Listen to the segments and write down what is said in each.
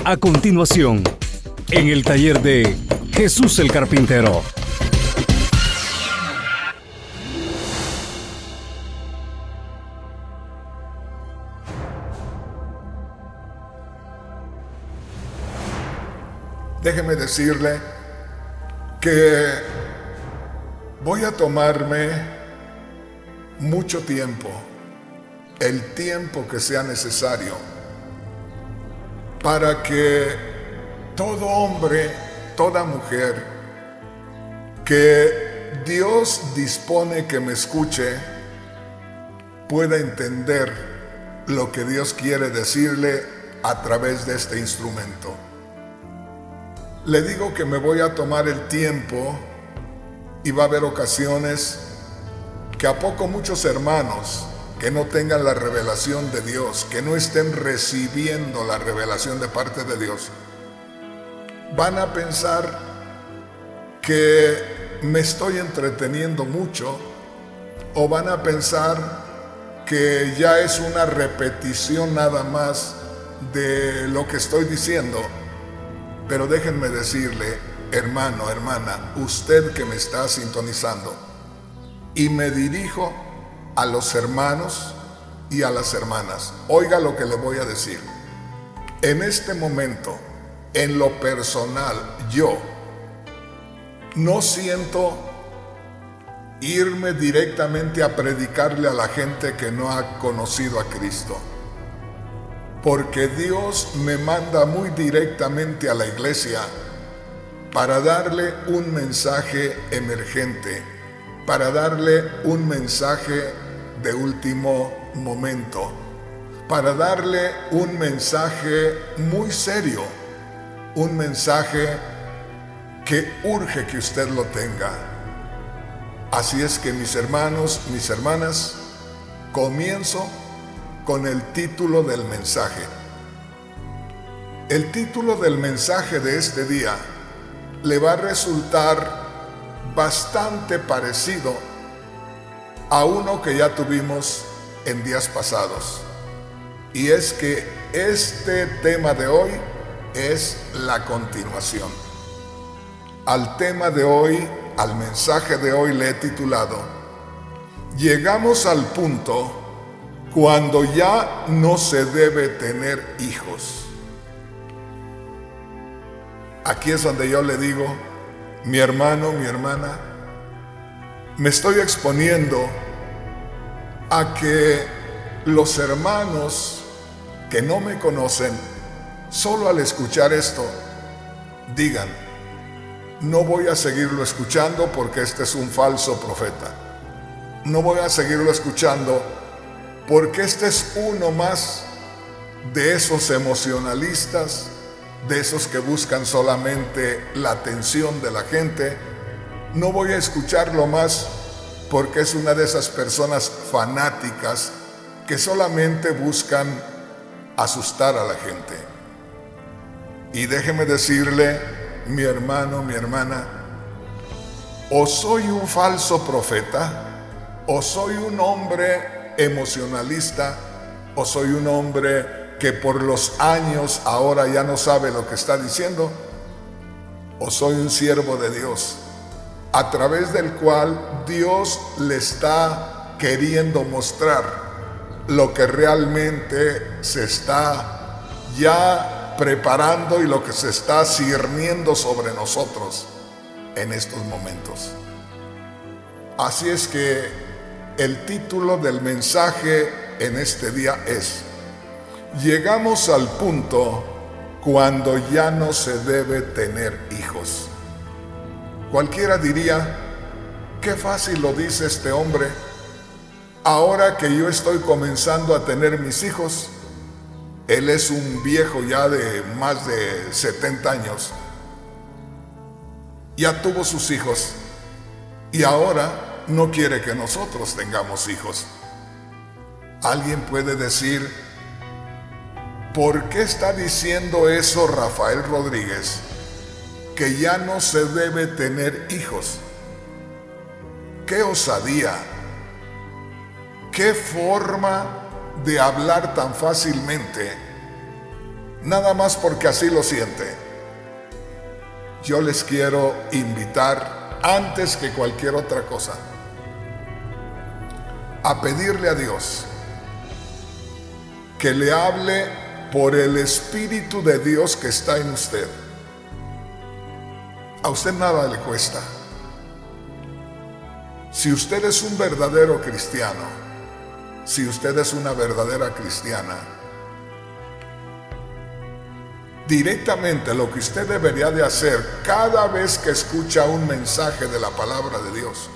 A continuación, en el taller de Jesús el Carpintero. Déjeme decirle que voy a tomarme mucho tiempo, el tiempo que sea necesario, para que todo hombre, toda mujer que Dios dispone que me escuche, pueda entender lo que Dios quiere decirle a través de este instrumento. Le digo que me voy a tomar el tiempo y va a haber ocasiones que a poco muchos hermanos que no tengan la revelación de Dios, que no estén recibiendo la revelación de parte de Dios, van a pensar que me estoy entreteniendo mucho, o van a pensar que ya es una repetición nada más de lo que estoy diciendo. Pero déjenme decirle, hermano, hermana, usted que me está sintonizando, y me dirijo a los hermanos y a las hermanas, oiga lo que le voy a decir. En este momento, en lo personal, yo no siento irme directamente a predicarle a la gente que no ha conocido a Cristo, porque Dios me manda muy directamente a la iglesia para darle un mensaje emergente, para darle un mensaje de último momento, para darle un mensaje muy serio, un mensaje que urge que usted lo tenga. Así es que, mis hermanos, mis hermanas, comienzo con el título del mensaje. El título del mensaje de este día le va a resultar bastante parecido a uno que ya tuvimos en días pasados. Y es que este tema de hoy es la continuación. Al tema de hoy, al mensaje de hoy le he titulado: llegamos al punto cuando ya no se debe tener hijos. Aquí es donde yo le digo, mi hermano, mi hermana, me estoy exponiendo a que los hermanos que no me conocen, solo al escuchar esto, digan, no voy a seguirlo escuchando porque este es un falso profeta. No voy a seguirlo escuchando porque este es uno más de esos emocionalistas, de esos que buscan solamente la atención de la gente. No voy a escucharlo más porque es una de esas personas fanáticas que solamente buscan asustar a la gente. Y déjeme decirle, mi hermano, mi hermana, o soy un falso profeta, o soy un hombre emocionalista, o soy un hombre que por los años ahora ya no sabe lo que está diciendo, o soy un siervo de Dios, a través del cual Dios le está queriendo mostrar lo que realmente se está ya preparando y lo que se está cierne sobre nosotros en estos momentos. Así es que el título del mensaje en este día es: llegamos al punto cuando ya no se debe tener hijos. Cualquiera diría, qué fácil lo dice este hombre. Ahora que yo estoy comenzando a tener mis hijos, él es un viejo ya de más de 70 años, ya tuvo sus hijos y ahora no quiere que nosotros tengamos hijos. Alguien puede decir, ¿por qué está diciendo eso Rafael Rodríguez? Que ya no se debe tener hijos. ¡Qué osadía! ¡Qué forma de hablar tan fácilmente, nada más porque así lo siente. Yo les quiero invitar, antes que cualquier otra cosa, a pedirle a Dios que le hable por el Espíritu de Dios que está en usted. A usted nada le cuesta. Si usted es un verdadero cristiano, si usted es una verdadera cristiana, directamente lo que usted debería de hacer cada vez que escucha un mensaje de la palabra de Dios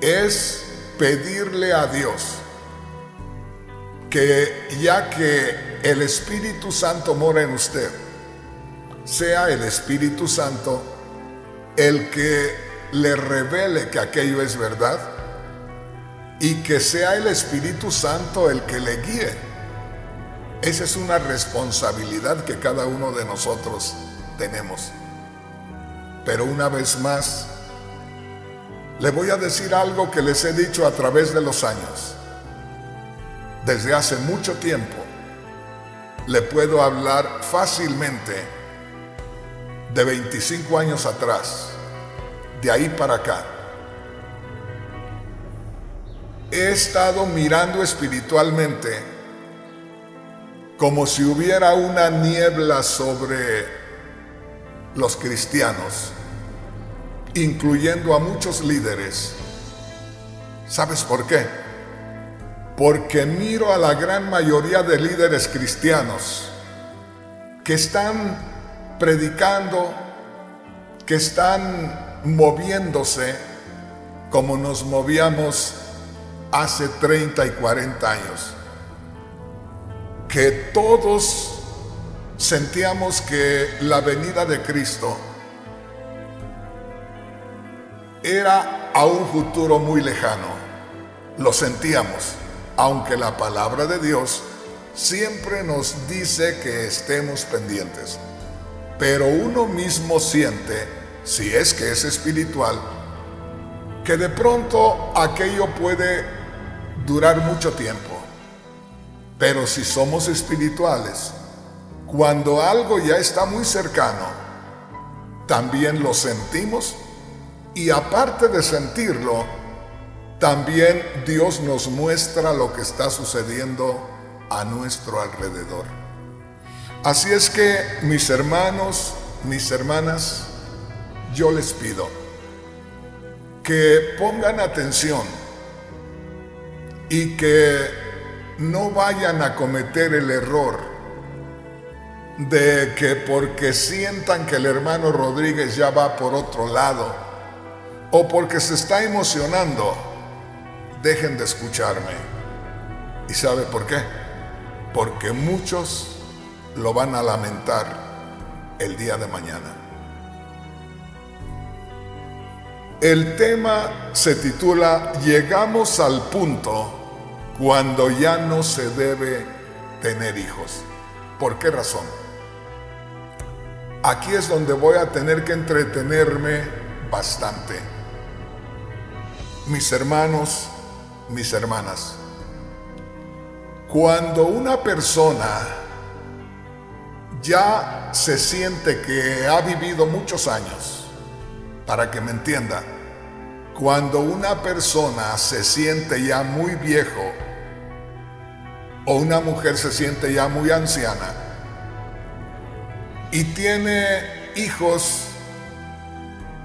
es pedirle a Dios que, ya que el Espíritu Santo mora en usted, sea el Espíritu Santo el que le revele que aquello es verdad y que sea el Espíritu Santo el que le guíe. Esa es una responsabilidad que cada uno de nosotros tenemos. Pero una vez más, le voy a decir algo que les he dicho a través de los años. Desde hace mucho tiempo, le puedo hablar fácilmente de 25 años atrás, de ahí para acá. He estado mirando espiritualmente como si hubiera una niebla sobre los cristianos, incluyendo a muchos líderes. ¿Sabes por qué? Porque miro a la gran mayoría de líderes cristianos que están predicando, que están moviéndose como nos movíamos hace 30 y 40 años, que todos sentíamos que la venida de Cristo era a un futuro muy lejano. Lo sentíamos, aunque la palabra de Dios siempre nos dice que estemos pendientes. Pero uno mismo siente, si es que es espiritual, que de pronto aquello puede durar mucho tiempo. Pero si somos espirituales, cuando algo ya está muy cercano, también lo sentimos, y aparte de sentirlo, también Dios nos muestra lo que está sucediendo a nuestro alrededor. Así es que, mis hermanos, mis hermanas, yo les pido que pongan atención y que no vayan a cometer el error de que porque sientan que el hermano Rodríguez ya va por otro lado o porque se está emocionando, dejen de escucharme. ¿Y sabe por qué? Porque muchos lo van a lamentar el día de mañana. El tema se titula Llegamos al punto cuando ya no se debe tener hijos. ¿Por qué razón? Aquí es donde voy a tener que entretenerme bastante. Mis hermanos, mis hermanas, cuando una persona ya se siente que ha vivido muchos años, para que me entienda, cuando una persona se siente ya muy viejo o una mujer se siente ya muy anciana y tiene hijos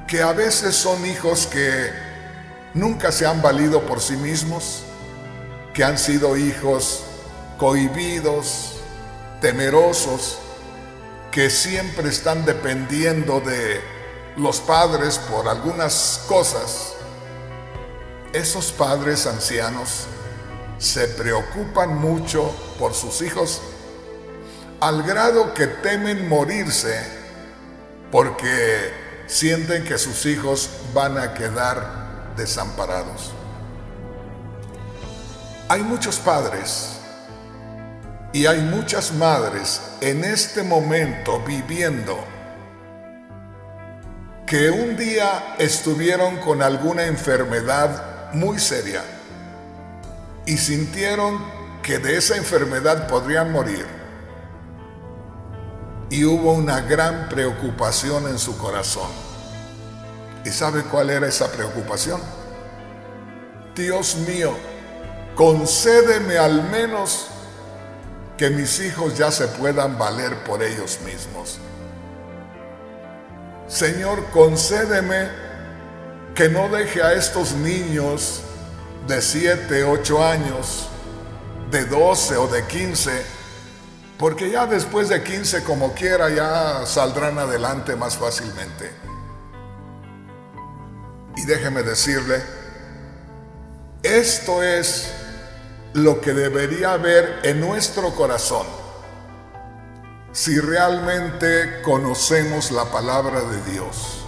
que a veces son hijos que nunca se han valido por sí mismos, que han sido hijos cohibidos, temerosos, que siempre están dependiendo de los padres por algunas cosas. Esos padres ancianos se preocupan mucho por sus hijos al grado que temen morirse porque sienten que sus hijos van a quedar desamparados. Hay muchos padres y hay muchas madres en este momento viviendo que un día estuvieron con alguna enfermedad muy seria y sintieron que de esa enfermedad podrían morir. Y hubo una gran preocupación en su corazón. ¿Y sabe cuál era esa preocupación? Dios mío, concédeme al menos que mis hijos ya se puedan valer por ellos mismos. Señor, concédeme que no deje a estos niños de 7, 8 años, de 12 o de 15, porque ya después de 15 como quiera ya saldrán adelante más fácilmente. Y déjeme decirle, esto es lo que debería haber en nuestro corazón si realmente conocemos la palabra de Dios.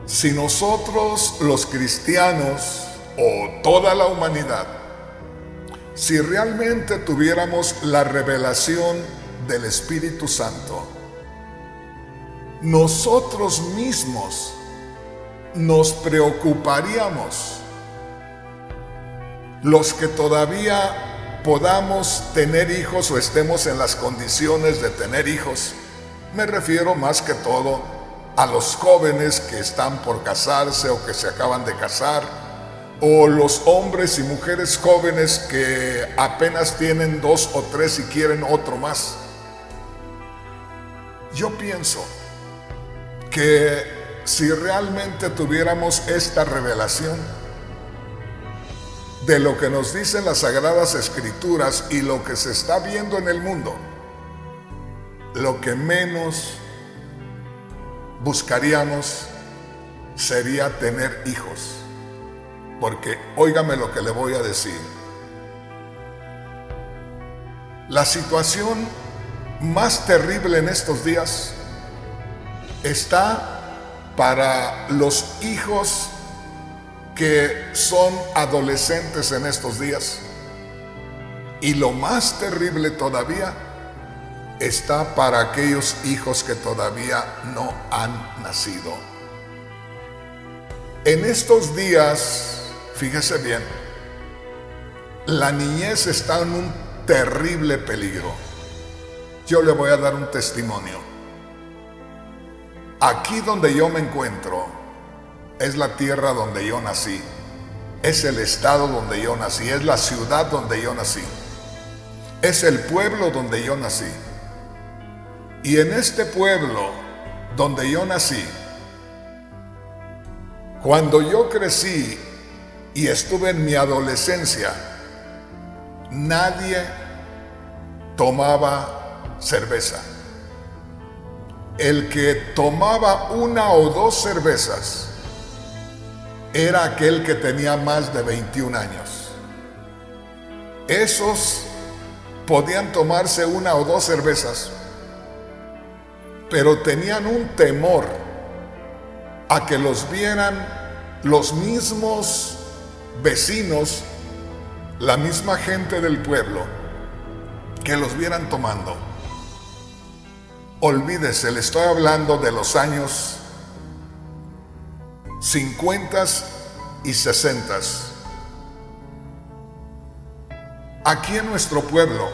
Si nosotros los cristianos o toda la humanidad, si realmente tuviéramos la revelación del Espíritu Santo, nosotros mismos nos preocuparíamos. Los que todavía podamos tener hijos o estemos en las condiciones de tener hijos, me refiero más que todo a los jóvenes que están por casarse o que se acaban de casar, o los hombres y mujeres jóvenes que apenas tienen 2 o 3 y quieren otro más. Yo pienso que si realmente tuviéramos esta revelación de lo que nos dicen las Sagradas Escrituras y lo que se está viendo en el mundo, lo que menos buscaríamos sería tener hijos. Porque óigame lo que le voy a decir. La situación más terrible en estos días está para los hijos que son adolescentes en estos días. Y lo más terrible todavía está para aquellos hijos que todavía no han nacido. En estos días, fíjese bien, la niñez está en un terrible peligro. Yo le voy a dar un testimonio. Aquí donde yo me encuentro es la tierra donde yo nací, es el estado donde yo nací, es la ciudad donde yo nací, es el pueblo donde yo nací. Y en este pueblo donde yo nací, cuando yo crecí y estuve en mi adolescencia, nadie tomaba cerveza. El que tomaba 1 o 2 cervezas era aquel que tenía más de 21 años. Esos podían tomarse 1 o 2 cervezas, pero tenían un temor a que los vieran los mismos vecinos, la misma gente del pueblo, que los vieran tomando. Olvídese, le estoy hablando de los años 50 y 60. Aquí en nuestro pueblo,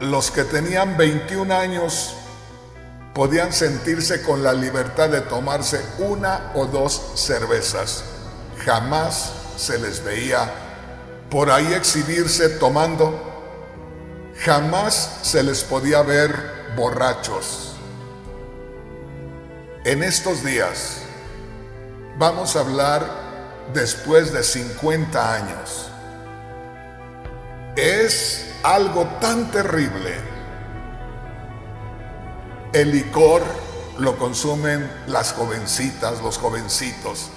los que tenían 21 años podían sentirse con la libertad de tomarse 1 o 2 cervezas. Jamás se les veía por ahí exhibirse tomando. Jamás se les podía ver borrachos. En estos días vamos a hablar después de 50 años. Es algo tan terrible. El licor lo consumen las jovencitas, los jovencitos.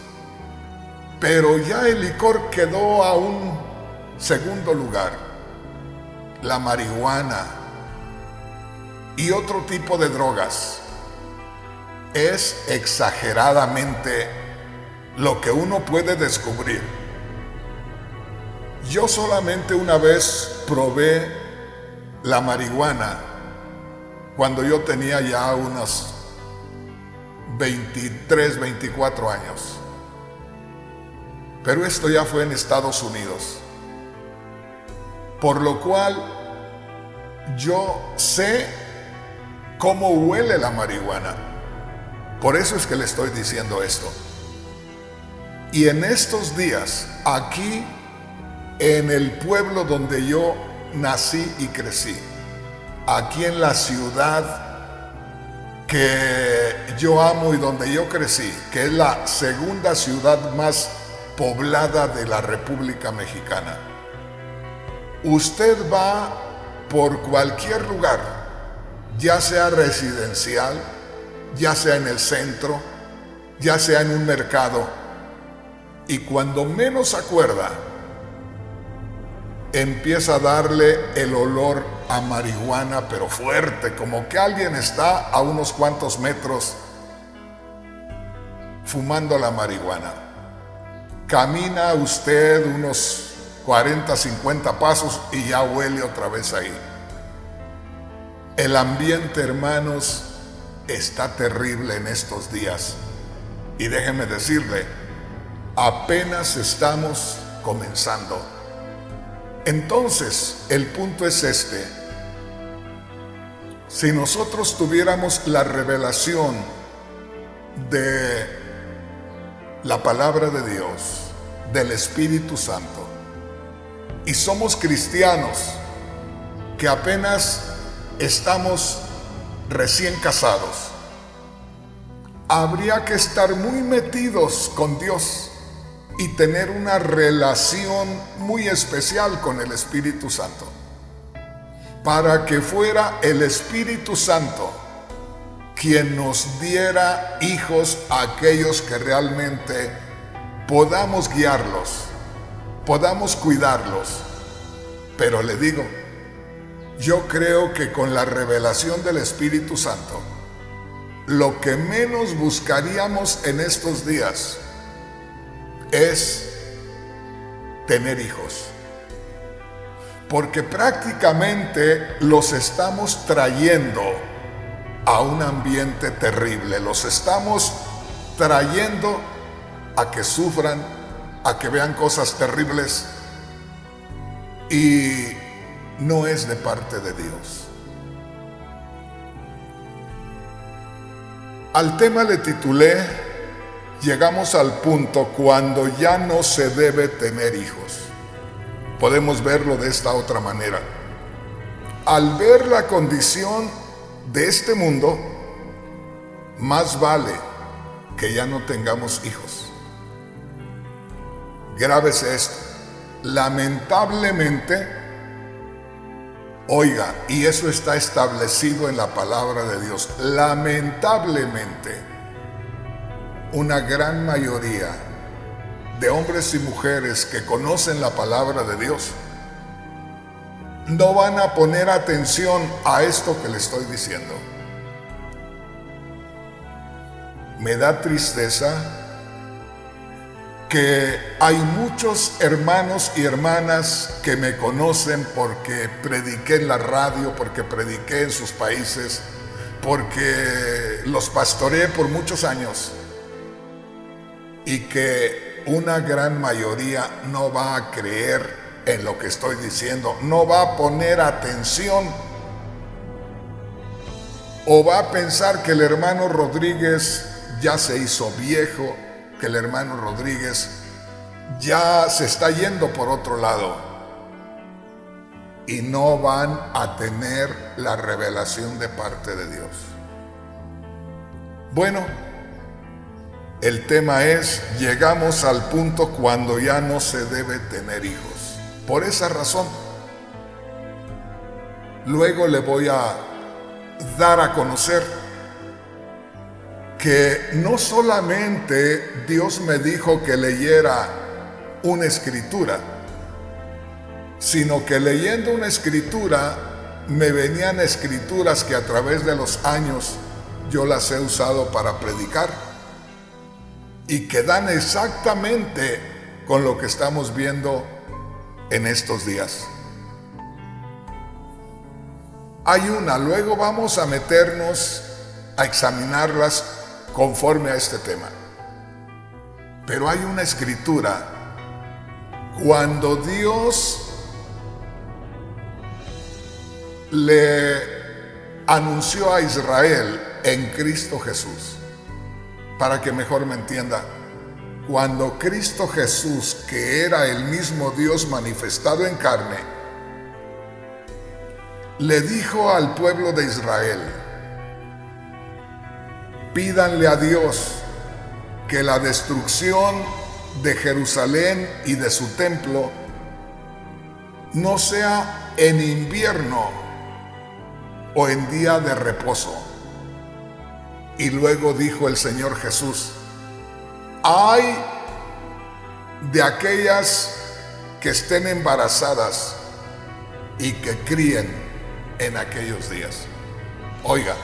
Pero ya el licor quedó a un segundo lugar. La marihuana y otro tipo de drogas. Es exageradamente lo que uno puede descubrir. Yo solamente una vez probé la marihuana cuando yo tenía ya unos 23, 24 años. Pero esto ya fue en Estados Unidos. por lo cual yo sé cómo huele la marihuana. Por eso es que le estoy diciendo esto. Y en estos días, aquí en el pueblo donde yo nací y crecí, aquí en la ciudad que yo amo y donde yo crecí, que es la segunda ciudad más poblada de la República Mexicana, usted va por cualquier lugar, ya sea residencial, ya sea en el centro, ya sea en un mercado, y cuando menos se acuerda, empieza a darle el olor a marihuana, pero fuerte, como que alguien está a unos cuantos metros fumando la marihuana. Camina usted unos 40, 50 pasos y ya huele otra vez ahí. El ambiente, hermanos, está terrible en estos días. Y déjeme decirle, apenas estamos comenzando. Entonces, el punto es este. Si nosotros tuviéramos la revelación de la palabra de Dios, del Espíritu Santo, y somos cristianos que apenas estamos recién casados, habría que estar muy metidos con Dios y tener una relación muy especial con el Espíritu Santo, para que fuera el Espíritu Santo quien nos diera hijos a aquellos que realmente podamos guiarlos, podamos cuidarlos. Pero le digo, yo creo que con la revelación del Espíritu Santo, lo que menos buscaríamos en estos días es tener hijos, porque prácticamente los estamos trayendo a un ambiente terrible, los estamos trayendo a que sufran, a que vean cosas terribles, y no es de parte de Dios. Al tema le titulé: llegamos al punto cuando ya no se debe tener hijos. Podemos verlo de esta otra manera. Al ver la condición de este mundo, más vale que ya no tengamos hijos. Grábese esto. Lamentablemente, oiga, y eso está establecido en la palabra de Dios, lamentablemente, una gran mayoría de hombres y mujeres que conocen la palabra de Dios no van a poner atención a esto que le estoy diciendo. Me da tristeza que hay muchos hermanos y hermanas que me conocen porque prediqué en la radio, porque prediqué en sus países, porque los pastoreé por muchos años, y que una gran mayoría no va a creer en lo que estoy diciendo, no va a poner atención, o va a pensar que el hermano Rodríguez ya se hizo viejo, que el hermano Rodríguez ya se está yendo por otro lado, y no van a tener la revelación de parte de Dios. Bueno, el tema es: llegamos al punto cuando ya no se debe tener hijos. Por esa razón, luego le voy a dar a conocer que no solamente Dios me dijo que leyera una escritura, sino que leyendo una escritura me venían escrituras que a través de los años yo las he usado para predicar, y que dan exactamente con lo que estamos viendo en estos días. Hay una, luego vamos a meternos a examinarlas conforme a este tema. Pero hay una escritura, cuando Dios le anunció a Israel en Cristo Jesús. Para que mejor me entienda, cuando Cristo Jesús, que era el mismo Dios manifestado en carne, le dijo al pueblo de Israel: pídanle a Dios que la destrucción de Jerusalén y de su templo no sea en invierno o en día de reposo. Y luego dijo el Señor Jesús: ay de aquellas que estén embarazadas y que críen en aquellos días. Oiga,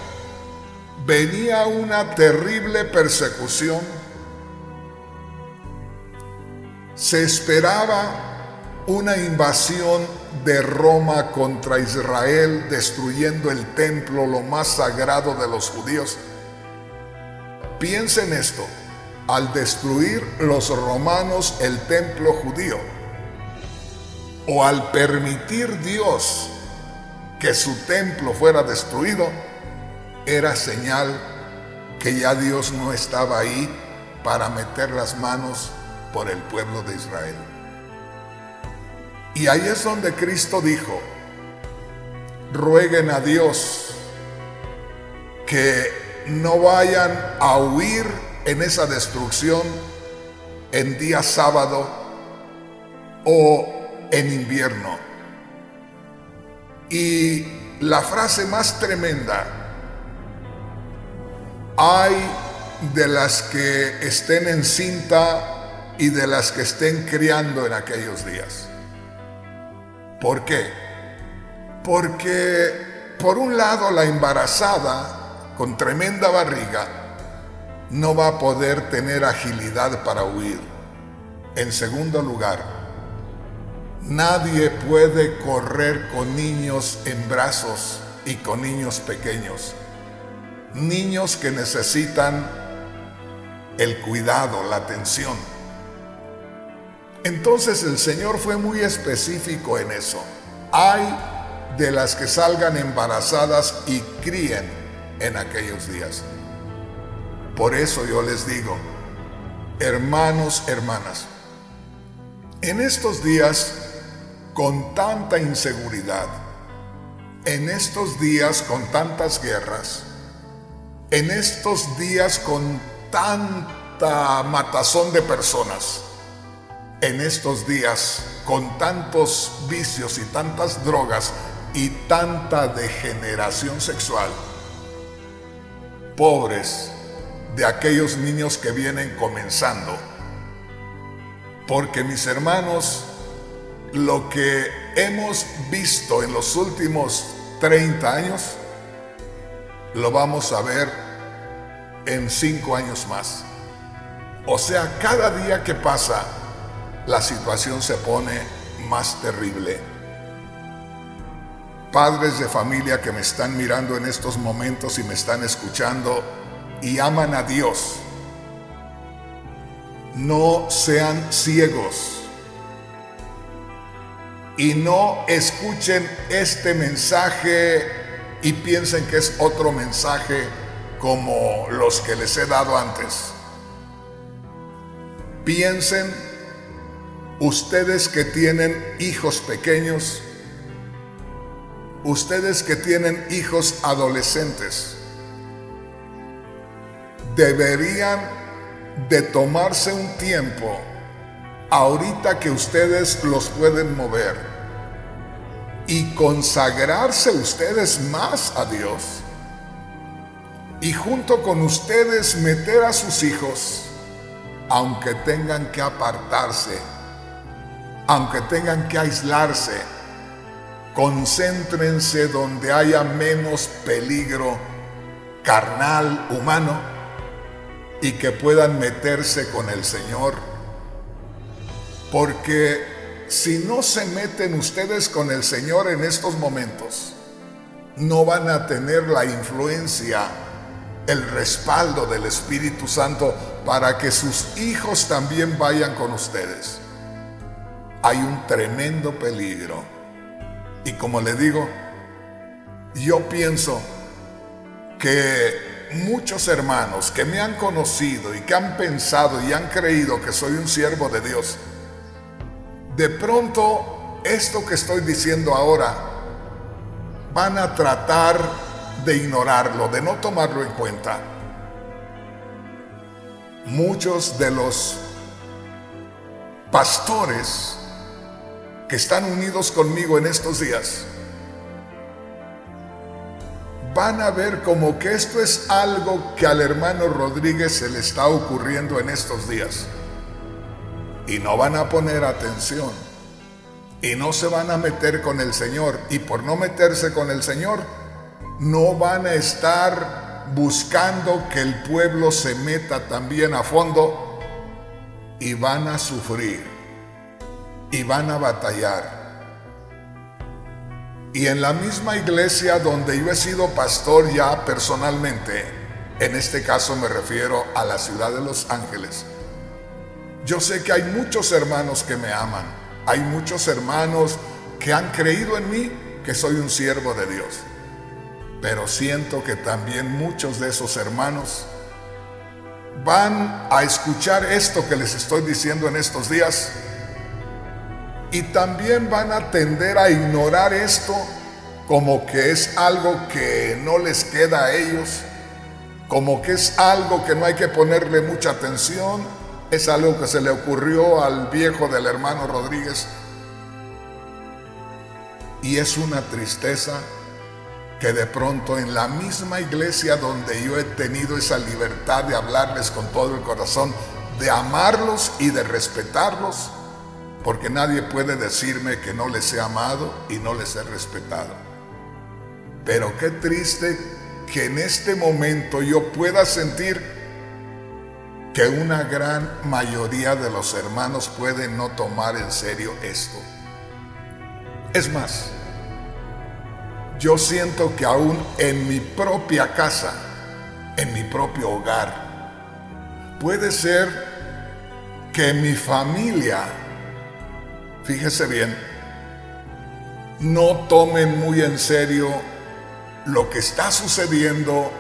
venía una terrible persecución. Se esperaba una invasión de Roma contra Israel, destruyendo el templo, lo más sagrado de los judíos. Piensen esto: al destruir los romanos el templo judío, o al permitir Dios que su templo fuera destruido, era señal que ya Dios no estaba ahí para meter las manos por el pueblo de Israel. Y ahí es donde Cristo dijo: rueguen a Dios que no vayan a huir en esa destrucción en día sábado o en invierno. Y la frase más tremenda: ay de las que estén encinta y de las que estén criando en aquellos días. ¿Por qué? Porque por un lado la embarazada con tremenda barriga no va a poder tener agilidad para huir. En segundo lugar, nadie puede correr con niños en brazos y con niños pequeños. Niños que necesitan el cuidado, la atención. Entonces el Señor fue muy específico en eso. Ay de las que salgan embarazadas y críen en aquellos días. Por eso yo les digo, hermanos, hermanas, en estos días con tanta inseguridad, en estos días con tantas guerras, en estos días con tanta matazón de personas, en estos días con tantos vicios y tantas drogas y tanta degeneración sexual, pobres de aquellos niños que vienen comenzando. Porque, mis hermanos, lo que hemos visto en los últimos 30 años, lo vamos a ver en 5 años más. O sea, cada día que pasa, la situación se pone más terrible. Padres de familia que me están mirando en estos momentos y me están escuchando y aman a Dios, no sean ciegos y no escuchen este mensaje y piensen que es otro mensaje como los que les he dado antes. Piensen, ustedes que tienen hijos pequeños, ustedes que tienen hijos adolescentes, deberían de tomarse un tiempo ahorita que ustedes los pueden mover y consagrarse ustedes más a Dios, y junto con ustedes meter a sus hijos, aunque tengan que apartarse, aunque tengan que aislarse, concéntrense donde haya menos peligro carnal, humano, y que puedan meterse con el Señor. Porque si no se meten ustedes con el Señor en estos momentos, no van a tener la influencia, el respaldo del Espíritu Santo para que sus hijos también vayan con ustedes. Hay un tremendo peligro. Y como le digo, yo pienso que muchos hermanos que me han conocido y que han pensado y han creído que soy un siervo de Dios, de pronto esto que estoy diciendo ahora van a tratar de ignorarlo, de no tomarlo en cuenta. Muchos de los pastores que están unidos conmigo en estos días van a ver como que esto es algo que al hermano Rodríguez se le está ocurriendo en estos días, y no van a poner atención y no se van a meter con el Señor, y por no meterse con el Señor no van a estar buscando que el pueblo se meta también a fondo, y van a sufrir y van a batallar. Y en la misma iglesia donde yo he sido pastor ya personalmente, en este caso me refiero a la ciudad de Los Ángeles, yo sé que hay muchos hermanos que me aman, hay muchos hermanos que han creído en mí que soy un siervo de Dios, pero siento que también muchos de esos hermanos van a escuchar esto que les estoy diciendo en estos días, y también van a tender a ignorar esto como que es algo que no les queda a ellos, como que es algo que no hay que ponerle mucha atención, es algo que se le ocurrió al viejo del hermano Rodríguez. Y es una tristeza que de pronto en la misma iglesia donde yo he tenido esa libertad de hablarles con todo el corazón, de amarlos y de respetarlos, porque nadie puede decirme que no les he amado y no les he respetado. Pero qué triste que en este momento yo pueda sentir que una gran mayoría de los hermanos pueden no tomar en serio esto. Es más, yo siento que aún en mi propia casa, en mi propio hogar, puede ser que mi familia, fíjese bien, no tomen muy en serio lo que está sucediendo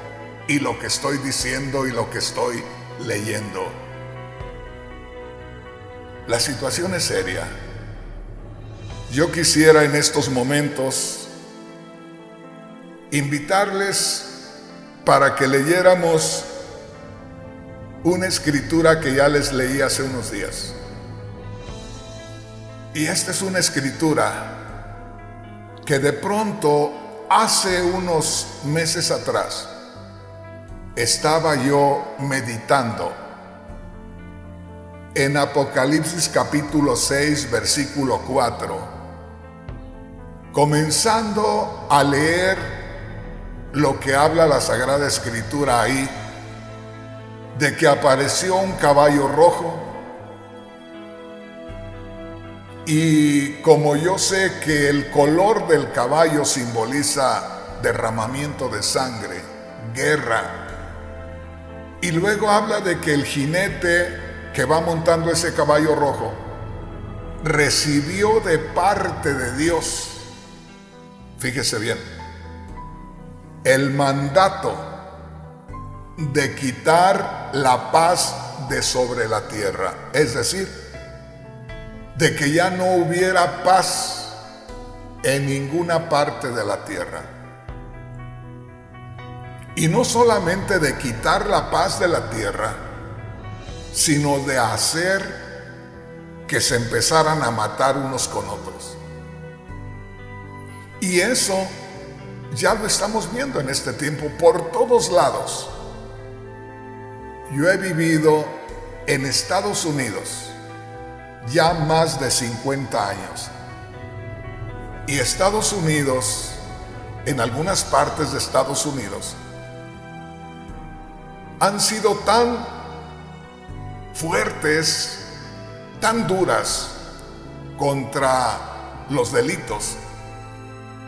y lo que estoy diciendo y lo que estoy leyendo. La situación es seria. Yo quisiera en estos momentos invitarles para que leyéramos una escritura que ya les leí hace unos días. Y esta es una escritura que de pronto hace unos meses atrás estaba yo meditando en Apocalipsis capítulo 6 versículo 4, comenzando a leer lo que habla la Sagrada Escritura ahí, de que apareció un caballo rojo. Y como yo sé que el color del caballo simboliza derramamiento de sangre, guerra, y luego habla de que el jinete que va montando ese caballo rojo recibió de parte de Dios, fíjese bien, el mandato de quitar la paz de sobre la tierra, es decir, de que ya no hubiera paz en ninguna parte de la tierra. Y no solamente de quitar la paz de la tierra, sino de hacer que se empezaran a matar unos con otros. Y eso ya lo estamos viendo en este tiempo por todos lados. Yo he vivido en Estados Unidos ya más de 50 años. Y Estados Unidos, en algunas partes de Estados Unidos, han sido tan fuertes, tan duras contra los delitos,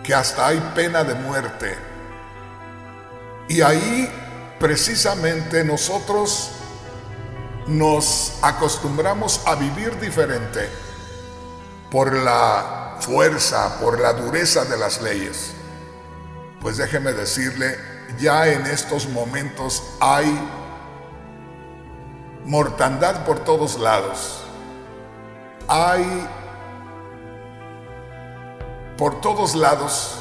que hasta hay pena de muerte. Y ahí precisamente nosotros nos acostumbramos a vivir diferente por la fuerza, por la dureza de las leyes. Pues déjeme decirle, ya en estos momentos hay mortandad por todos lados. Hay por todos lados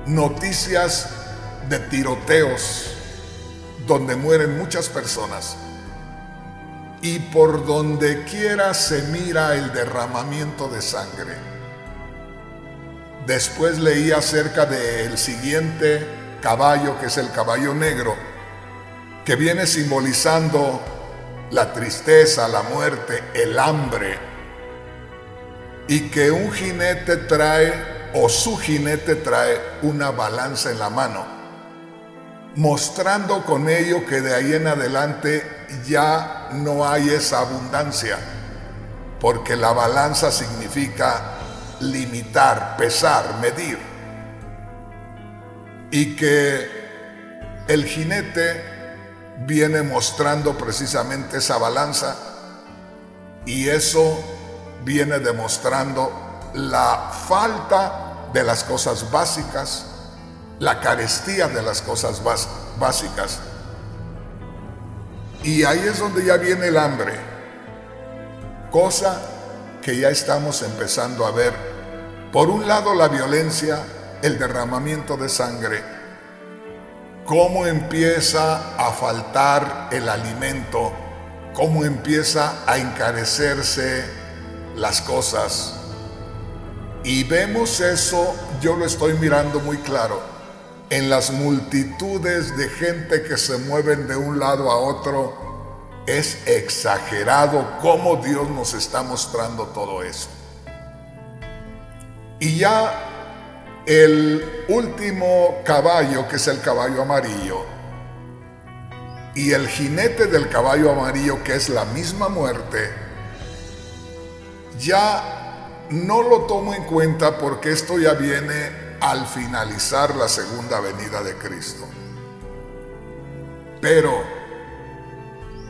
noticias de tiroteos donde mueren muchas personas, y por donde quiera se mira el derramamiento de sangre. Después leí acerca del siguiente caballo, que es el caballo negro, que viene simbolizando la tristeza, la muerte, el hambre, y que un jinete trae, o su jinete trae, una balanza en la mano, mostrando con ello que de ahí en adelante ya no hay esa abundancia, porque la balanza significa limitar, pesar, medir, y que el jinete viene mostrando precisamente esa balanza, y eso viene demostrando la falta de las cosas básicas, la carestía de las cosas básicas. Y ahí es donde ya viene el hambre, cosa que ya estamos empezando a ver. Por un lado, la violencia, el derramamiento de sangre, cómo empieza a faltar el alimento, cómo empieza a encarecerse las cosas. Y vemos eso, yo lo estoy mirando muy claro, en las multitudes de gente que se mueven de un lado a otro. Es exagerado cómo Dios nos está mostrando todo eso. Y ya el último caballo, que es el caballo amarillo, y el jinete del caballo amarillo, que es la misma muerte, ya no lo tomo en cuenta, porque esto ya viene al finalizar la segunda venida de Cristo. Pero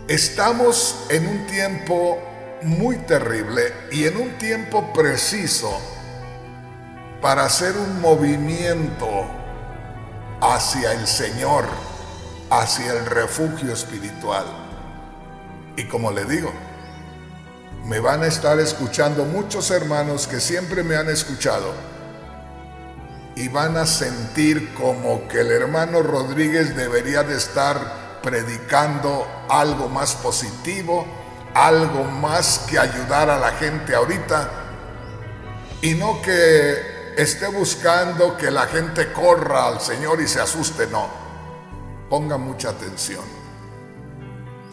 estamos en un tiempo muy terrible y en un tiempo preciso para hacer un movimiento hacia el Señor, hacia el refugio espiritual. Y como le digo, me van a estar escuchando muchos hermanos que siempre me han escuchado, y van a sentir como que el hermano Rodríguez debería de estar predicando algo más positivo, algo más que ayudar a la gente ahorita, y no que esté buscando que la gente corra al Señor y se asuste. No, ponga mucha atención.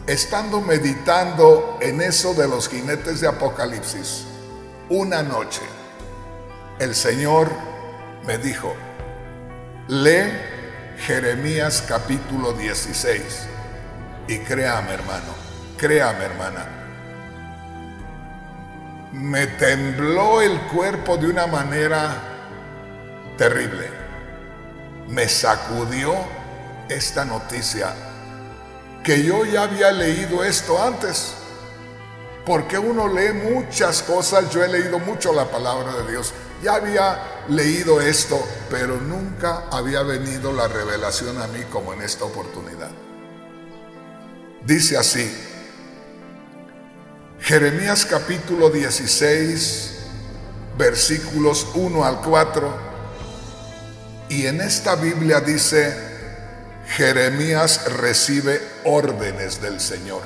Estando meditando en eso de los jinetes de Apocalipsis, una noche el Señor me dijo: lee Jeremías capítulo 16. Y créame, hermano, créame, hermana, me tembló el cuerpo de una manera terrible. Me sacudió esta noticia, que yo ya había leído esto antes, porque uno lee muchas cosas. Yo he leído mucho la palabra de Dios, ya había leído esto, pero nunca había venido la revelación a mí como en esta oportunidad. Dice así, Jeremías capítulo 16, versículos 1 al 4, y en esta Biblia dice: Jeremías recibe órdenes del Señor.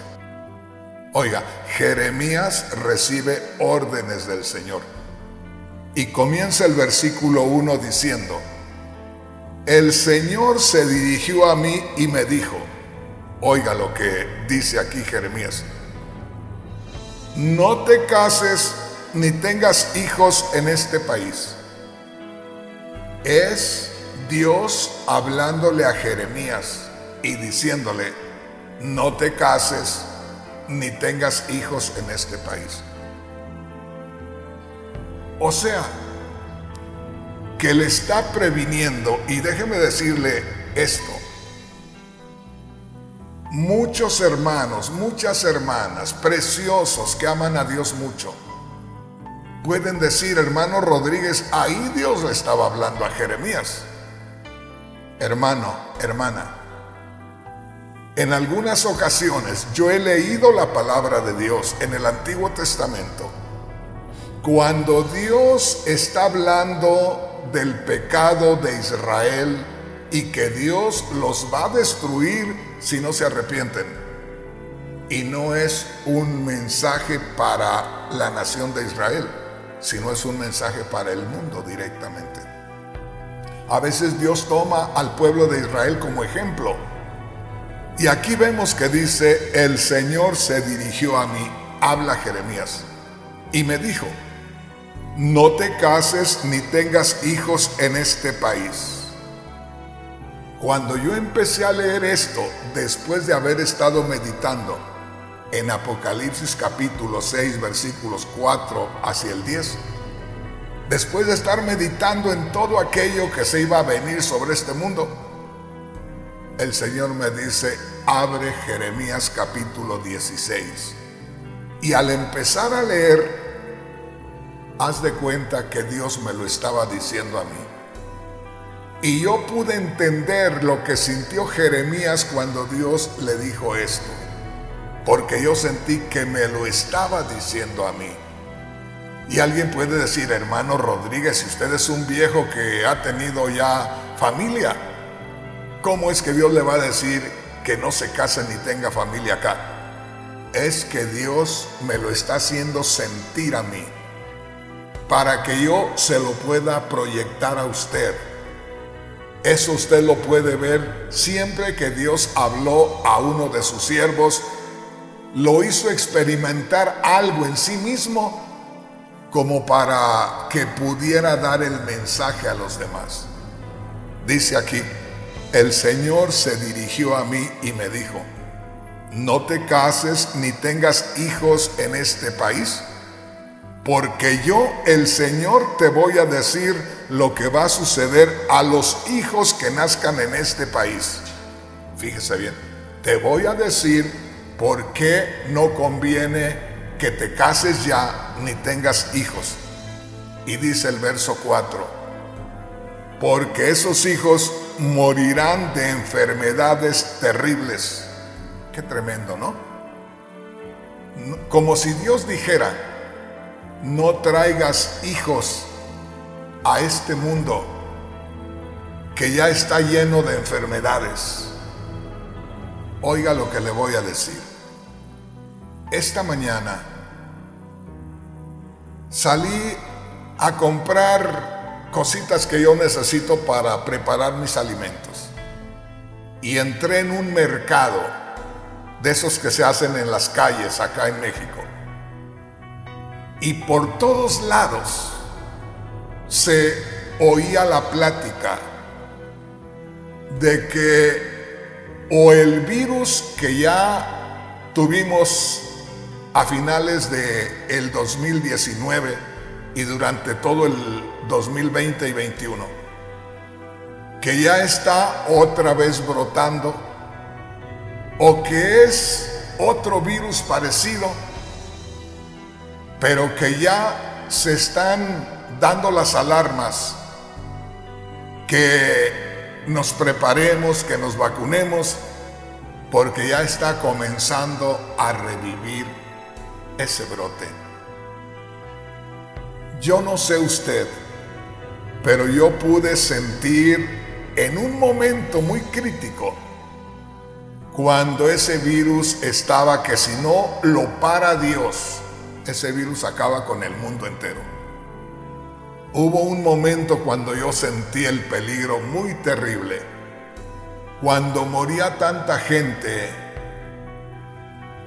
Oiga, Jeremías recibe órdenes del Señor. Y comienza el versículo 1 diciendo: el Señor se dirigió a mí y me dijo. Oiga lo que dice aquí Jeremías: no te cases ni tengas hijos en este país. Es Dios hablándole a Jeremías y diciéndole: no te cases ni tengas hijos en este país. O sea, que le está previniendo. Y déjeme decirle esto: muchos hermanos, muchas hermanas preciosos que aman a Dios mucho pueden decir: hermano Rodríguez, ahí Dios le estaba hablando a Jeremías. hermano, hermana, en algunas ocasiones yo he leído la palabra de Dios en el Antiguo Testamento. Cuando Dios está hablando del pecado de Israel y que Dios los va a destruir si no se arrepienten. Y no es un mensaje para la nación de Israel, sino es un mensaje para el mundo directamente. A veces Dios toma al pueblo de Israel como ejemplo. Y aquí vemos que dice, el Señor se dirigió a mí, habla Jeremías, y me dijo, no te cases ni tengas hijos en este país. Cuando yo empecé a leer esto, después de haber estado meditando en Apocalipsis capítulo 6, versículos 4 hacia el 10, después de estar meditando en todo aquello que se iba a venir sobre este mundo, el Señor me dice, abre Jeremías capítulo 16. Y al empezar a leer, haz de cuenta que Dios me lo estaba diciendo a mí. Y yo pude entender lo que sintió Jeremías cuando Dios le dijo esto, porque yo sentí que me lo estaba diciendo a mí. Y alguien puede decir, hermano Rodríguez, si usted es un viejo que ha tenido ya familia, ¿cómo es que Dios le va a decir que no se case ni tenga familia acá? Es que Dios me lo está haciendo sentir a mí, para que yo se lo pueda proyectar a usted. Eso usted lo puede ver siempre que Dios habló a uno de sus siervos, lo hizo experimentar algo en sí mismo como para que pudiera dar el mensaje a los demás. Dice aquí, el Señor se dirigió a mí y me dijo, no te cases ni tengas hijos en este país, porque yo, el Señor, te voy a decir lo que va a suceder a los hijos que nazcan en este país. Fíjese bien, te voy a decir por qué no conviene que te cases ya ni tengas hijos. Y dice el verso 4, porque esos hijos morirán de enfermedades terribles. Qué tremendo, ¿no? Como si Dios dijera, no traigas hijos a este mundo que ya está lleno de enfermedades. Oiga lo que le voy a decir. Esta mañana salí a comprar cositas que yo necesito para preparar mis alimentos. Y entré en un mercado de esos que se hacen en las calles acá en México. Y por todos lados se oía la plática de que o el virus que ya tuvimos a finales del 2019 y durante todo el 2020 y 2021, que ya está otra vez brotando, o que es otro virus parecido, pero que ya se están dando las alarmas, que nos preparemos, que nos vacunemos, porque ya está comenzando a revivir ese brote. Yo no sé usted, pero yo pude sentir en un momento muy crítico, cuando ese virus estaba que si no lo para Dios, ese virus acaba con el mundo entero. Hubo un momento cuando yo sentí el peligro muy terrible, cuando moría tanta gente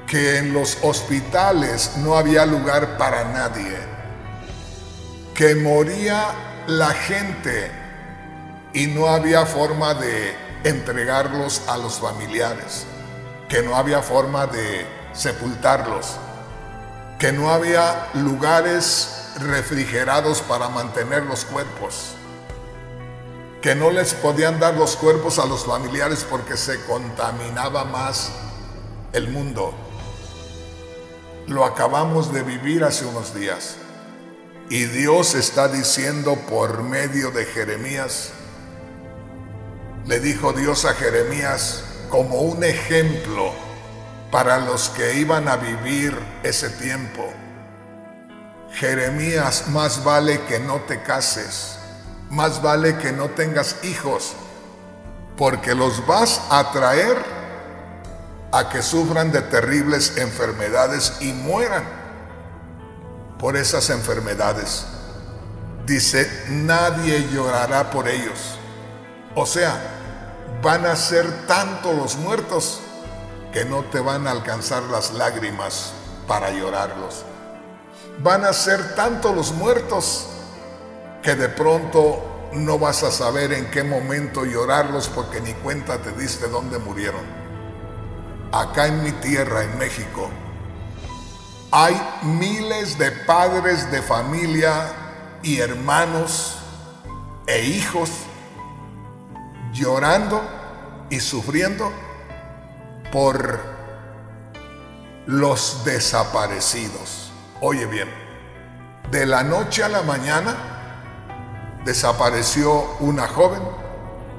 que en los hospitales no había lugar para nadie, que moría la gente y no había forma de entregarlos a los familiares, que no había forma de sepultarlos, que no había lugares refrigerados para mantener los cuerpos, que no les podían dar los cuerpos a los familiares porque se contaminaba más el mundo. Lo acabamos de vivir hace unos días y Dios está diciendo por medio de Jeremías, le dijo Dios a Jeremías como un ejemplo para los que iban a vivir ese tiempo. Jeremías, más vale que no te cases, más vale que no tengas hijos, porque los vas a traer a que sufran de terribles enfermedades y mueran por esas enfermedades. Dice, nadie llorará por ellos. O sea, van a ser tanto los muertos que no te van a alcanzar las lágrimas para llorarlos. Van a ser tanto los muertos que de pronto no vas a saber en qué momento llorarlos porque ni cuenta te diste dónde murieron. Acá en mi tierra, en México, hay miles de padres de familia y hermanos e hijos llorando y sufriendo por los desaparecidos. Oye bien, de la noche a la mañana desapareció una joven,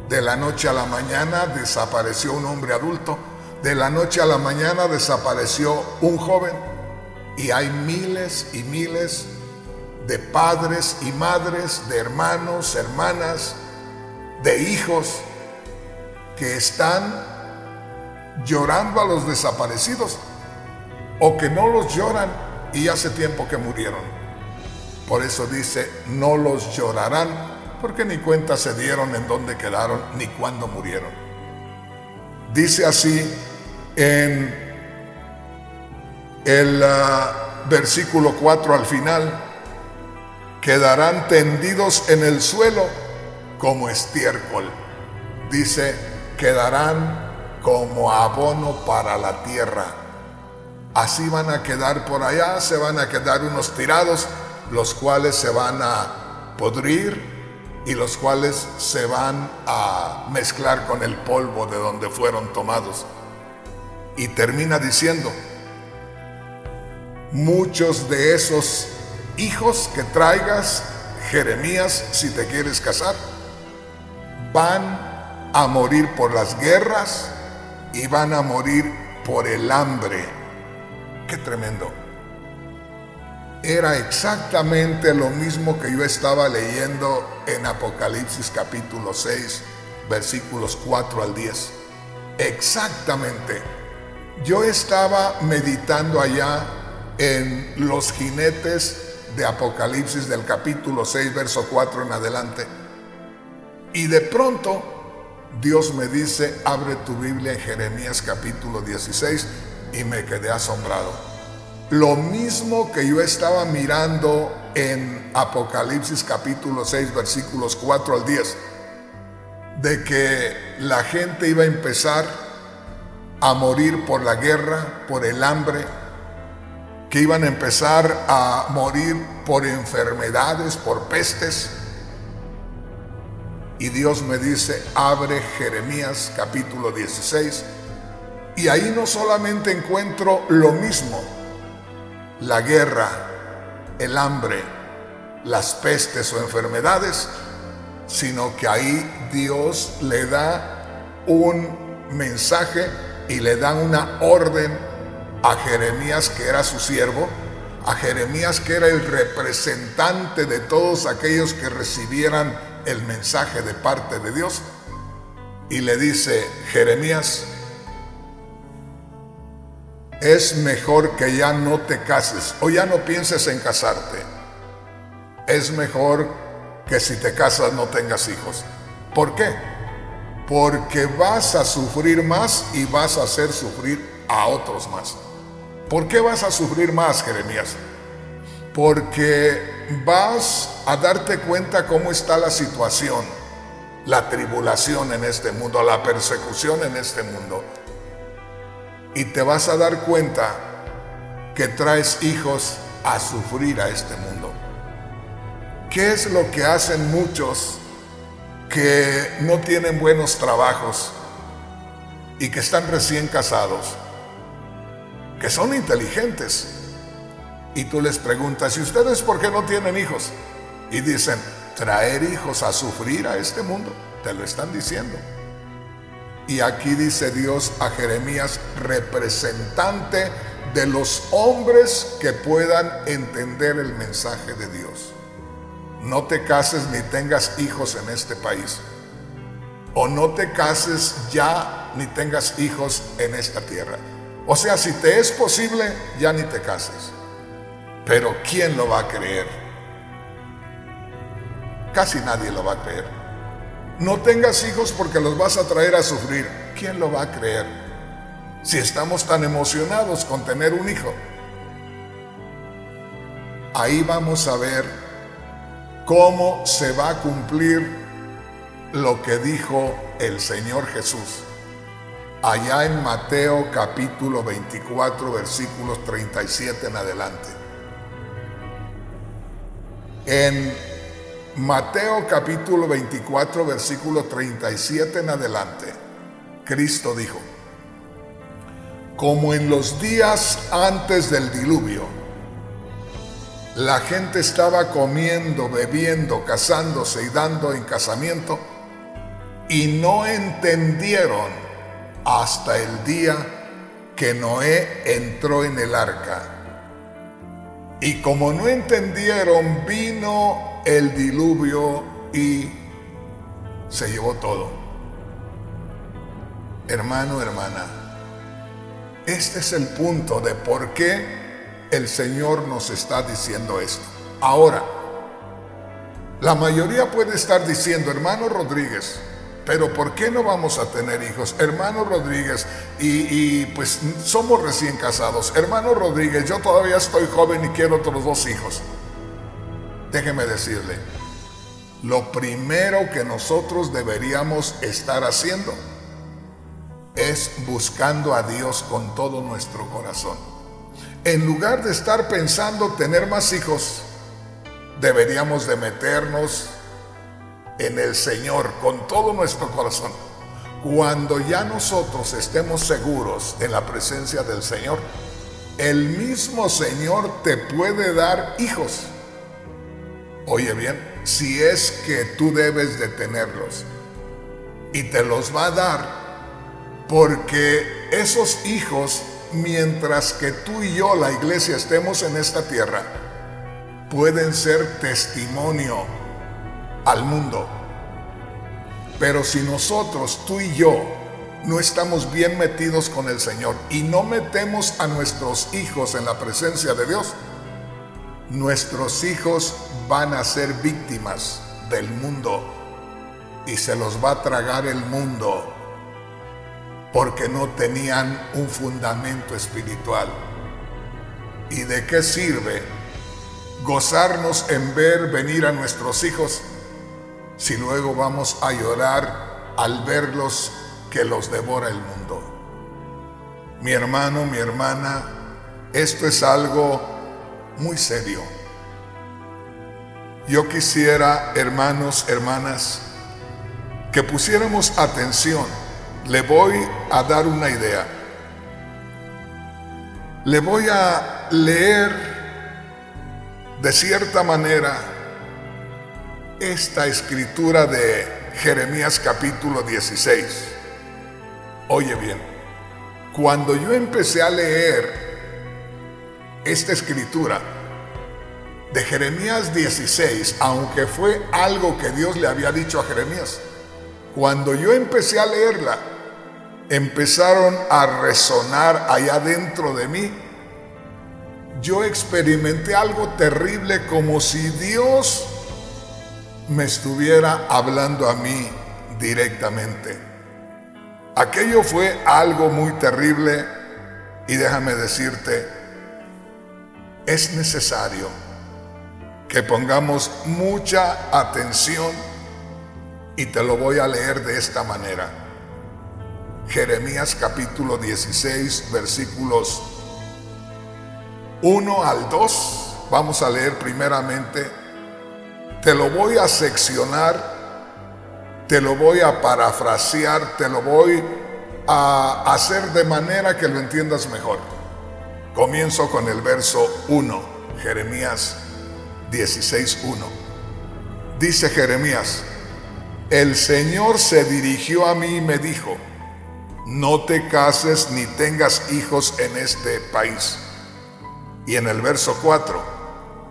de la noche a la mañana desapareció un hombre adulto, de la noche a la mañana desapareció un joven, y hay miles y miles de padres y madres, de hermanos, hermanas, de hijos que están llorando a los desaparecidos o que no los lloran y hace tiempo que murieron. Por eso dice, no los llorarán, porque ni cuenta se dieron en dónde quedaron ni cuándo murieron. Dice así en el versículo 4 al final, quedarán tendidos en el suelo como estiércol. Dice, quedarán como abono para la tierra. Así van a quedar por allá, se van a quedar unos tirados, los cuales se van a podrir y los cuales se van a mezclar con el polvo de donde fueron tomados. Y termina diciendo, muchos de esos hijos que traigas, Jeremías, si te quieres casar, van a morir por las guerras y van a morir por el hambre. ¡Qué tremendo! Era exactamente lo mismo que yo estaba leyendo en Apocalipsis capítulo 6, versículos 4 al 10. Exactamente. Yo estaba meditando allá en los jinetes de Apocalipsis del capítulo 6, verso 4 en adelante. Y de pronto Dios me dice, abre tu Biblia en Jeremías capítulo 16, y me quedé asombrado. Lo mismo que yo estaba mirando en Apocalipsis capítulo 6, versículos 4 al 10, de que la gente iba a empezar a morir por la guerra, por el hambre, que iban a empezar a morir por enfermedades, por pestes. Y Dios me dice, abre Jeremías capítulo 16, y ahí no solamente encuentro lo mismo, la guerra, el hambre, las pestes o enfermedades, sino que ahí Dios le da un mensaje y le da una orden a Jeremías, que era su siervo, a Jeremías, que era el representante de todos aquellos que recibieran el mensaje de parte de Dios, y le dice, Jeremías, es mejor que ya no te cases o ya no pienses en casarte. Es mejor que si te casas no tengas hijos. ¿Por qué? Porque vas a sufrir más y vas a hacer sufrir a otros más. ¿Por qué vas a sufrir más, Jeremías? Porque vas a darte cuenta cómo está la situación, la tribulación en este mundo, la persecución en este mundo. Y te vas a dar cuenta que traes hijos a sufrir a este mundo. ¿Qué es lo que hacen muchos que no tienen buenos trabajos y que están recién casados, que son inteligentes? Y tú les preguntas, ¿y ustedes por qué no tienen hijos? Y dicen, traer hijos a sufrir a este mundo. Te lo están diciendo. Y aquí dice Dios a Jeremías, representante de los hombres que puedan entender el mensaje de Dios. No te cases ni tengas hijos en este país. O no te cases ya ni tengas hijos en esta tierra. O sea, si te es posible, ya ni te cases. Pero ¿quién lo va a creer? Casi nadie lo va a creer. No tengas hijos porque los vas a traer a sufrir. ¿Quién lo va a creer? Si estamos tan emocionados con tener un hijo. Ahí vamos a ver cómo se va a cumplir lo que dijo el Señor Jesús. Allá en Mateo capítulo 24, versículos 37 en adelante. En Mateo capítulo 24, versículo 37 en adelante, Cristo dijo, como en los días antes del diluvio, la gente estaba comiendo, bebiendo, casándose y dando en casamiento, y no entendieron hasta el día que Noé entró en el arca. Y como no entendieron, vino el diluvio y se llevó todo. Hermano, hermana, este es el punto de por qué el Señor nos está diciendo esto. Ahora, la mayoría puede estar diciendo, hermano Rodríguez, pero ¿por qué no vamos a tener hijos? Hermano Rodríguez, y pues somos recién casados. Hermano Rodríguez, yo todavía estoy joven y quiero otros 2 hijos. Déjeme decirle, lo primero que nosotros deberíamos estar haciendo es buscando a Dios con todo nuestro corazón. En lugar de estar pensando tener más hijos, deberíamos de meternos en el Señor con todo nuestro corazón. Cuando ya nosotros estemos seguros en la presencia del Señor, el mismo Señor te puede dar hijos. Oye bien, si es que tú debes de tenerlos, y te los va a dar, porque esos hijos, mientras que tú y yo, la iglesia, estemos en esta tierra, pueden ser testimonio al mundo. Pero si nosotros, tú y yo, no estamos bien metidos con el Señor y no metemos a nuestros hijos en la presencia de Dios, nuestros hijos van a ser víctimas del mundo y se los va a tragar el mundo porque no tenían un fundamento espiritual. ¿Y de qué sirve gozarnos en ver venir a nuestros hijos si luego vamos a llorar al verlos que los devora el mundo? Mi hermano, mi hermana, esto es algo muy serio. Yo quisiera, hermanos, hermanas, que pusiéramos atención. Le voy a dar una idea. Le voy a leer de cierta manera esta escritura de Jeremías capítulo 16. Oye bien, cuando yo empecé a leer esta escritura de Jeremías 16, aunque fue algo que Dios le había dicho a Jeremías, cuando yo empecé a leerla, empezaron a resonar allá dentro de mí. Yo experimenté algo terrible, como si Dios me estuviera hablando a mí directamente. Aquello fue algo muy terrible y déjame decirte, es necesario que pongamos mucha atención y te lo voy a leer de esta manera. Jeremías capítulo 16, versículos 1 al 2. Vamos a leer primeramente. Te lo voy a seccionar, te lo voy a parafrasear, te lo voy a hacer de manera que lo entiendas mejor. Comienzo con el verso 1, Jeremías 16:1. Dice Jeremías: el Señor se dirigió a mí y me dijo: no te cases ni tengas hijos en este país. Y en el verso 4,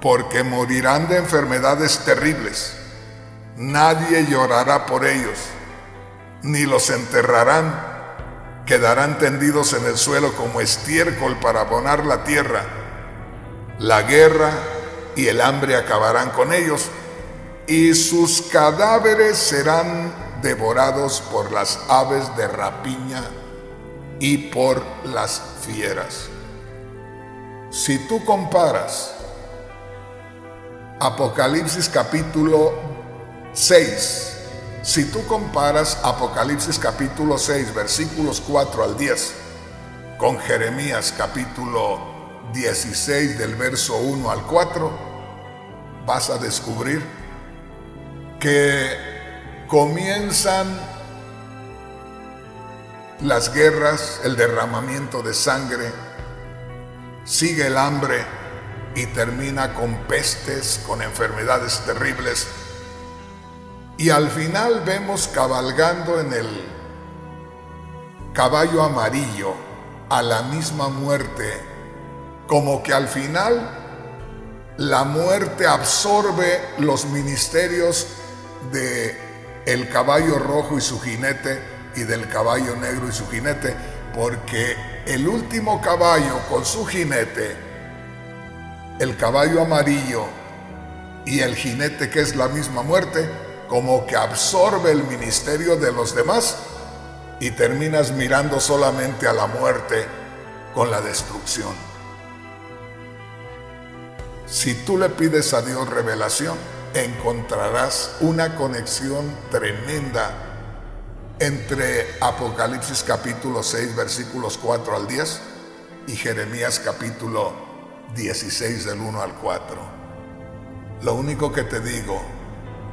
porque morirán de enfermedades terribles. Nadie llorará por ellos, ni los enterrarán. Quedarán tendidos en el suelo como estiércol para abonar la tierra. La guerra y el hambre acabarán con ellos, y sus cadáveres serán devorados por las aves de rapiña y por las fieras. Si tú comparas Apocalipsis capítulo 6, si tú comparas Apocalipsis capítulo 6, versículos 4 al 10, con Jeremías capítulo 16 del verso 1 al 4, vas a descubrir que comienzan las guerras, el derramamiento de sangre, sigue el hambre y termina con pestes, con enfermedades terribles. Y al final vemos cabalgando en el caballo amarillo a la misma muerte, como que al final la muerte absorbe los ministerios de el caballo rojo y su jinete y del caballo negro y su jinete, porque el último caballo con su jinete, el caballo amarillo y el jinete que es la misma muerte, como que absorbe el ministerio de los demás y terminas mirando solamente a la muerte con la destrucción. Si tú le pides a Dios revelación, encontrarás una conexión tremenda entre Apocalipsis capítulo 6 versículos 4 al 10 y Jeremías capítulo 16 del 1 al 4. Lo único que te digo,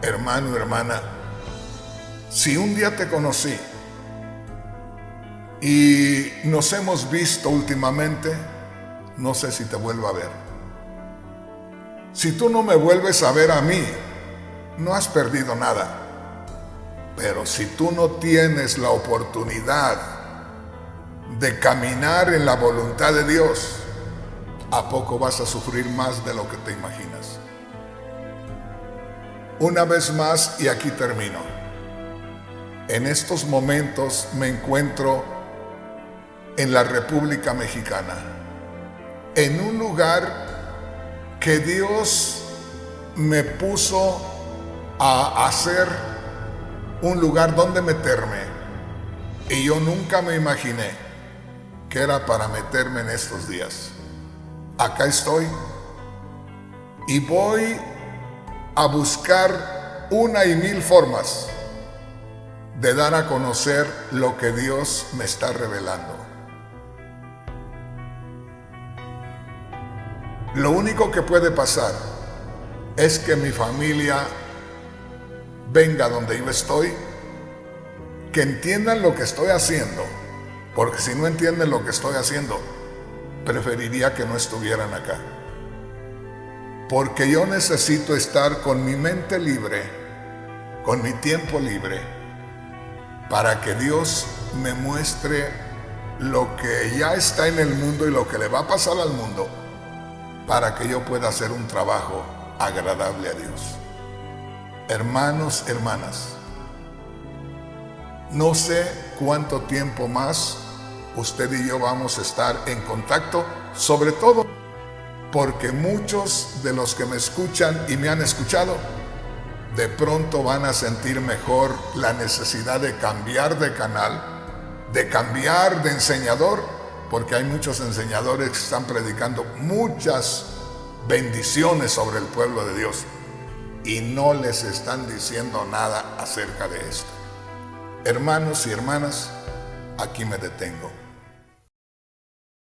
hermano, hermana, si un día te conocí y nos hemos visto últimamente, no sé si te vuelvo a ver. Si tú no me vuelves a ver a mí, no has perdido nada. Pero si tú no tienes la oportunidad de caminar en la voluntad de Dios, ¿a poco vas a sufrir más de lo que te imaginas? Una vez más, y aquí termino. En estos momentos me encuentro en la República Mexicana, en un lugar que Dios me puso a hacer un lugar donde meterme, y yo nunca me imaginé que era para meterme en estos días. Acá estoy y voy a buscar 1,000 formas de dar a conocer lo que Dios me está revelando. Lo único que puede pasar es que mi familia venga donde yo estoy, que entiendan lo que estoy haciendo, porque si no entienden lo que estoy haciendo, preferiría que no estuvieran acá. Porque yo necesito estar con mi mente libre, con mi tiempo libre, para que Dios me muestre lo que ya está en el mundo y lo que le va a pasar al mundo, para que yo pueda hacer un trabajo agradable a Dios. Hermanos, hermanas, no sé cuánto tiempo más usted y yo vamos a estar en contacto, sobre todo porque muchos de los que me escuchan y me han escuchado, de pronto van a sentir mejor la necesidad de cambiar de canal, de cambiar de enseñador, porque hay muchos enseñadores que están predicando muchas bendiciones sobre el pueblo de Dios y no les están diciendo nada acerca de esto. Hermanos y hermanas, aquí me detengo.